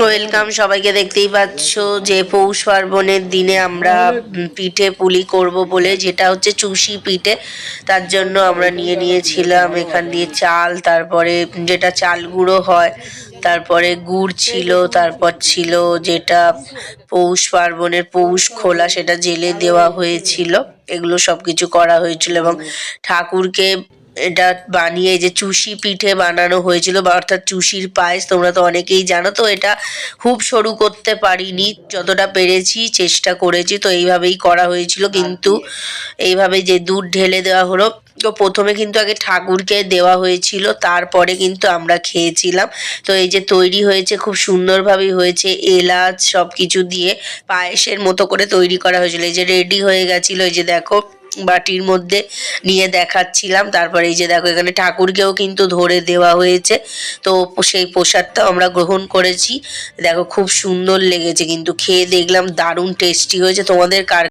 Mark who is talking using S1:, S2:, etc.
S1: Welcome সবাইকে। দেখতেই পাচ্ছ যে পৌষ পার্বণের দিনে আমরা পিঠে পুলি করব বলে, যেটা হচ্ছে চুষি পিঠে, তার জন্য আমরা নিয়েছিলাম এখান দিয়ে চাল, তারপরে যেটা চাল গুঁড়ো হয়, তারপরে গুড় ছিল, তারপর ছিল যেটা পৌষ পার্বণের পৌষ খোলা, সেটা জেলে দেওয়া হয়েছিল। এগুলো সবকিছু করা হয়েছিল এবং ঠাকুরকে এটা বানিয়ে যে চুষি পিঠে বানানো হয়েছিল, বা অর্থাৎ চুষির পায়েস। তোমরা তো অনেকেই জানো। তো এটা খুব সরু করতে পারিনি, যতটা পেরেছি চেষ্টা করেছি। তো এইভাবেই করা হয়েছিল, কিন্তু এইভাবে যে দুধ ঢেলে দেওয়া হলো। তো প্রথমে কিন্তু আগে ঠাকুরকে দেওয়া হয়েছিল, তারপরে কিন্তু আমরা খেয়েছিলাম। তো এই যে তৈরি হয়েছে, খুব সুন্দরভাবেই হয়েছে। এলাচ সব কিছু দিয়ে পায়েসের মতো করে তৈরি করা হয়েছিল। এই যে রেডি হয়ে গেছিলো, এই যে দেখো বাটির মধ্যে নিয়ে দেখাচ্ছিলাম। তারপরে এই যে দেখো এখানে ঠাকুরকেও কিন্তু ধরে দেওয়া হয়েছে। তো সেই প্রসাদটাও আমরা গ্রহণ করেছি। দেখো খুব সুন্দর লেগেছে, কিন্তু খেয়ে দেখলাম দারুণ টেস্টি হয়েছে। তোমাদের কার